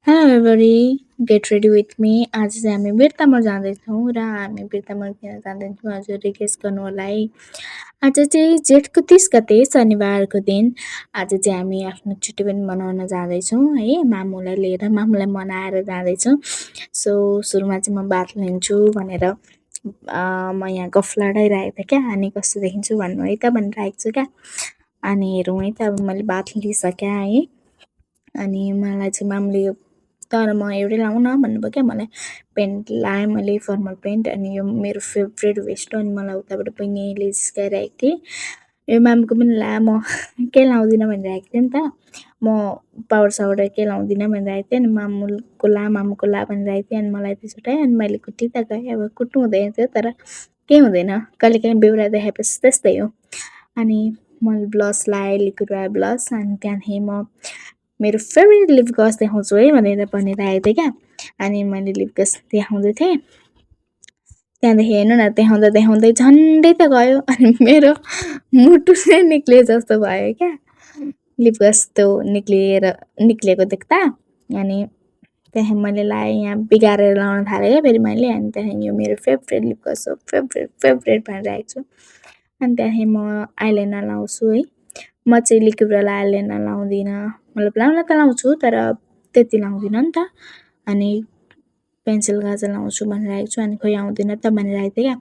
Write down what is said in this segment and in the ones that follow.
Hello every get ready with me आज चाहिँ हामी बिर्तामोड जाँदैछौँ र हामी बिर्तामोड किन जाँदैछौँ हजुरले गेस गर्नु होला है। आज चाहिँ जेठको 30 गते शनिबारको दिन आज चाहिँ हामी आफ्नो छुट्टी पनि मनाउन जाँदैछौँ है, मामुलाई लिएर मामुलाई मनाएर जाँदैछौँ। सो सुरुमा चाहिँ म बात लिन्छु भनेर म यहाँ गफ लडाइरहेको थिएँ क्या, अनि कस्तो देखिन्छु भन्नु है त भनिरहेको छु क्या। अनि हेरौँ है त अब मैले बात लिइसकेँ है। अनि मलाई चाहिँ मामुले तर म एउटै लाउँ न भन्नुभयो क्या मलाई। पेन्ट लाएँ मैले फर्मल पेन्ट, अनि यो मेरो फेभरेट भेस्ट हो। अनि मलाई उताबाट बहिनीले जिस्काइरहेको थिएँ, यो मामुको पनि ला म केही लाउँदिनँ भनिरहेको थिएँ नि त। म पाउडर साउडर केही लाउँदिनँ भनिरहेको थिएँ। अनि मामुको ला भनिरहेको थिएँ। अनि मलाई रिस उठायो, अनि मैले कुटी त गएँ। अब कुट्नु हुँदैन थियो तर केही हुँदैन, कहिलेकाहीँ बेहुरा देखाएपछि त्यस्तै हो। अनि मैले ब्लस लाएँ, लिक्विड वाला ब्लस। अनि त्यहाँदेखि म मेरो फेभरेट लिप ग्लस देखाउँछु है भनेर भनिरहेको थिएँ क्या। अनि मैले लिप ग्लस देखाउँदै थिएँ, त्यहाँदेखि हेर्नु न देखाउँदा देखाउँदै झन्डै त गयो। अनि मेरो मुटु चाहिँ निक्लिए जस्तो भयो क्या लिप ग्लस त्यो निक्लिएको देख्दा। अनि त्यहाँदेखि मैले लाएँ, यहाँ बिगारेर लाउन थालेँ क्या फेरि मैले। अनि त्यहाँदेखि यो मेरो फेभरेट लिप ग्लस हो, फेभरेट फेभरेट भनिरहेको छु। अनि त्यहाँदेखि म आइलाइनर लाउँछु है। म चाहिँ लिक्विड वाला आइलाइनर लाउँदिनँ, मतलब लाउन त लाउँछु तर त्यति लाउँदिनँ नि त। अनि पेन्सिल काजल लाउँछु भनिरहेको छु, अनि खोइ आउँदिनँ त भनिरहेको थिएँ क्या।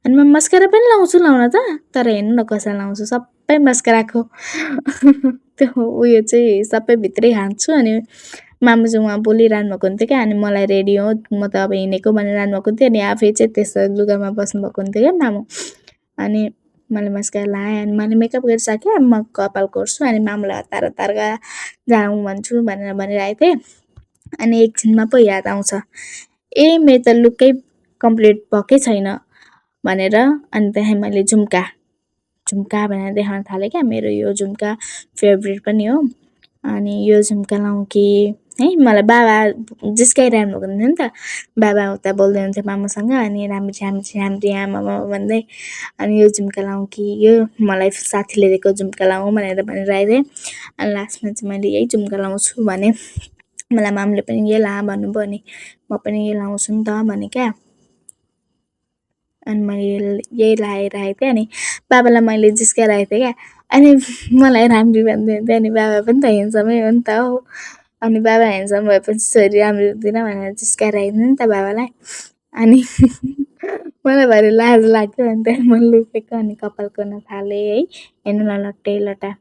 अनि म मस्कारा पनि लाउँछु लाउन त, तर हेर्नु न कसरी लाउँछु, सबै मस्काराको त्यो उयो चाहिँ सबै भित्रै हाँस्छु। अनि मामु चाहिँ उहाँ बोलिरहनु भएको हुन्थ्यो क्या। अनि मलाई रेडी हो म त अब हिँडेको भनिरहनु भएको हुन्थ्यो। अनि आफै चाहिँ त्यस्तो लुगामा बस्नुभएको हुन्थ्यो क्या मामु। अनि मैले मस्कारा लाएँ, अनि मैले मेकअप गरिसकेँ, म कपाल कोर्छु। अनि मामुलाई हतार हतार जाउँ भन्छु भनेर भनिरहेको थिएँ। अनि एकछिनमा पो याद आउँछ, ए मेरो त लुकै कम्प्लिट भएकै छैन भनेर। अनि त्यहाँदेखि मैले झुम्का भनेर देखाउन थालेँ क्या। मेरो यो झुम्का फेभरेट पनि हो। अनि यो झुम्का लाउँ कि है, मलाई बाबा जिस्काइरहनु भएको हुन्थ्यो नि त। बाबा उता बोल्दै हुन्थ्यो मामुसँग, अनि राम्री आमा भन्दै। अनि यो झुम्का लाउँ कि यो मलाई साथीले दिएको झुम्का लाउँ भनेर भनिरहेको थिएँ। अनि लास्टमा चाहिँ मैले यही झुम्का लाउँछु भने मलाई मामुले पनि यही ला भन्नुभयो। अनि म पनि यही लाउँछु नि त भने क्या। अनि मैले यही लगाइरहेको थिएँ। अनि बाबालाई मैले जिस्काइरहेको थिएँ क्या। अनि मलाई राम्री भन्दै हुन्थ्यो। अनि बाबा पनि त ह्यान्डसमै हो नि त हो। अनि बाबा ह्यान्डसम भएपछि छोरी राम्री हुँदैन भनेर जिस्काइरहेको थिएँ नि त बाबालाई। अनि मलाई भरे लाज लाग्यो। अनि त्यहाँदेखि मैले लुकेको अनि कपाल कोर्न थालेँ है। हेर्नु न लट्टै लट्टा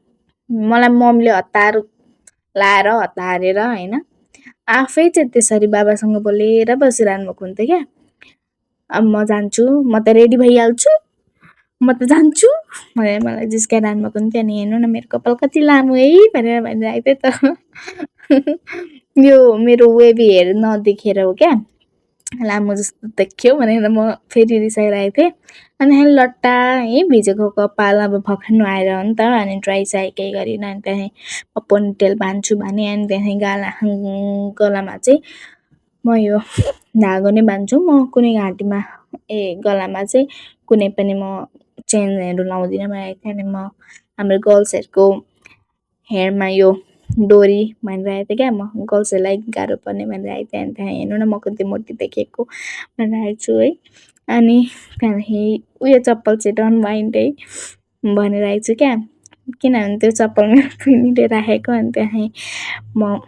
मलाई मम्मीले हतार लाएर हतारेर होइन, आफै चाहिँ त्यसरी बाबासँग बोलेर बसिरहनु भएको हुन्थ्यो क्या। अब म जान्छु, म त रेडी भइहाल्छु, म त जान्छु भनेर मलाई जिस्काइरहनु भएको हुन्थ्यो। अनि हेर्नु न मेरो कपाल कति लामो है भनेर भनिरहेको थिएँ त। यो मेरो वेभी हेयर नदेखेर हो क्या, लामो जस्तो देख्यो भनेर म फेरि रिसाइरहेको थिएँ। अनि लट्टा है भिजेको कपाल अब भर्खर नुहाएर हो नि त। अनि ड्राई साई केही गरिनँ। अनि त्यहाँदेखि म पोनीटेल बान्छु भने, अनि त्यहाँदेखि गलामा चाहिँ म यो धागो नै बान्छु। म कुनै घाँटीमा गलामा चाहिँ कुनै पनि म चेनहरू लाउँदिनँ भनेको थिएँ। अनि म हाम्रो गर्ल्सहरूको हेयरमा यो डोरी भनिरहेको थिएँ क्या। म गर्ल्सहरूलाई गाह्रो पर्ने भनिरहेको थिएँ। अनि त्यहाँ हेर्नु न म कति मोटी देखेको भनिरहेको छु है। अनि त्यहाँदेखि उयो चप्पल चाहिँ डन माइन्ड है भनिरहेको छु क्या, किनभने त्यो चप्पल मेरो बहिनीले राखेको। अनि त्यहाँदेखि म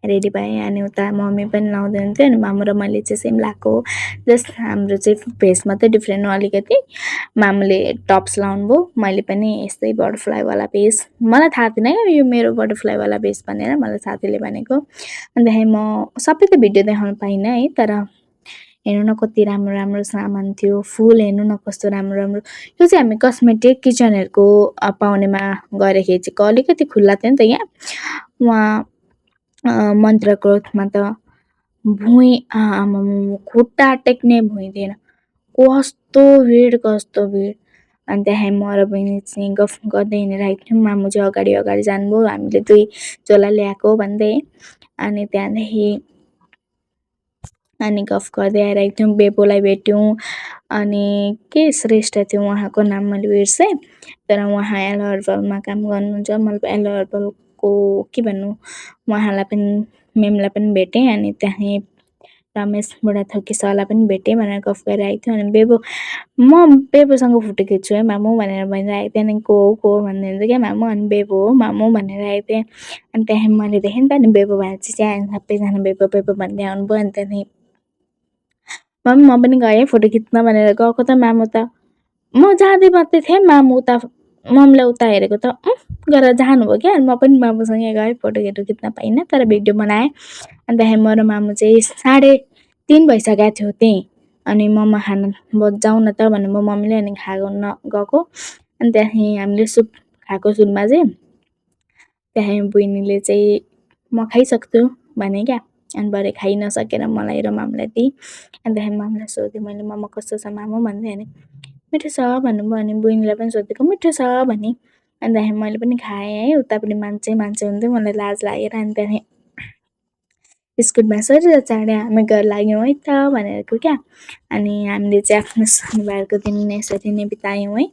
रेडी भएँ। अनि उता मम्मी पनि लाउँदै हुन्थ्यो। अनि मामु र मैले चाहिँ सेम लगाएको, जस्ट हाम्रो चाहिँ भेष मात्रै डिफ्रेन्ट हो अलिकति। मामुले टप्स लाउनुभयो, मैले पनि यस्तै बटरफ्लाईवाला भेष। मलाई थाहा थिएन क्या यो मेरो बटरफ्लाईवाला भेष भनेर, मलाई साथीले भनेको। अन्तखेरि म सबै त भिडियो देखाउन पाइनँ है, तर हेर्नु न कति राम्रो राम्रो सामान थियो। फुल हेर्नु न कस्तो राम्रो राम्रो। यो चाहिँ हामी कस्मेटिक किचनहरूको पाउनेमा गएरखेरि चाहिँ अलिकति खुल्ला थियो नि त यहाँ। वहाँ मन्त्र क्लोथमा त भुइँ आमामामा खुट्टा टेक्ने भुइँ थिएन, कस्तो भिड कस्तो भिड। अनि त्यहाँदेखि म र बहिनी चाहिँ गफ गर्दै हिँडिरहेको थियौँ। मामु चाहिँ अगाडि अगाडि जानुभयो, हामीले दुई झोला ल्याएको भन्दै। अनि त्यहाँदेखि गफ गर्दै आइरहेको थियौँ। बेपोलाई भेट्यौँ। अनि के श्रेष्ठ थियो उहाँको नाम, मैले बिर्सेँ। तर उहाँ एलो हर्बलमा काम गर्नुहुन्छ। मैले एलो हर्बलको के भन्नु, उहाँलाई पनि मेमलाई पनि भेटेँ अनि त्यहीँ रमेश बुढाथोकी सरलाई पनि भेटेँ भनेर गफ गरिरहेको थियो अनि म बेबोसँग फोटो खिच्छु है मामु भनेर भनिरहेको थिएँ अनि को हो भन्दै हुन्छ क्या मामु अनि बेबो हो मामु भनिरहेको थिएँ अनि त्यहाँदेखि मैले देखेँ नि त अनि बेबो भनेर चिच्याएँ अनि सबैजना बेबो बेबो भन्दै आउनुभयो अनि त्यहाँदेखि म पनि गएँ फोटो खिच्न भनेर गएको त मामु त म जाँदै मात्रै थिएँ मामु उता मम्मीलाई उता हेरेको त गरेर जानुभयो क्या अनि म पनि मामुसँगै गएँ फोटोहरू खिच्न पाइनँ तर भिडियो बनाएँ अनि त्यहाँदेखि म र मामु चाहिँ 3:30 भइसकेको थियो त्यहीँ अनि मोमो खान जाउँ न त भनेर म मम्मीले अनि खान गएको अनि त्यहाँदेखि हामीले सुप खाएको सुपमा चाहिँ त्यहाँदेखि बहिनीले चाहिँ म खाइसक्छु भने क्या अनि भरे खाइ नसकेर मलाई र मामुलाई दिएँ अनि त्यहाँदेखि मामुलाई सोधेँ मैले मोमो कस्तो छ मामु भन्दै अनि मिठो छ भन्नुभयो अनि बहिनीलाई पनि सोधेको मिठो छ भने अनि त्यहाँदेखि मैले पनि खाएँ है उतापट्टि मान्छे हुन्थ्यो मलाई लाज लागेर अनि त्यहाँदेखि स्कुलमा सर चाँडै हामी घर लाग्यौँ है त भनेको क्या अनि हामीले चाहिँ आफ्नो शनिबारको दिन यसरी नै बितायौँ है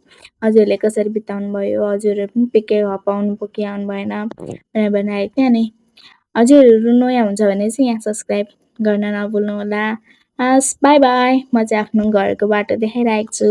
हजुरहरूले कसरी बिताउनु भयो हजुरहरू पनि पिकै पाउनु भयो कि आउनु भएन भनेर भनिरहेको थिएँ अनि हजुरहरू नयाँ हुन्छ भने चाहिँ यहाँ सब्सक्राइब गर्न नभुल्नु होला हस् बाई बाई म चाहिँ आफ्नो घरको बाटो देखाइरहेको छु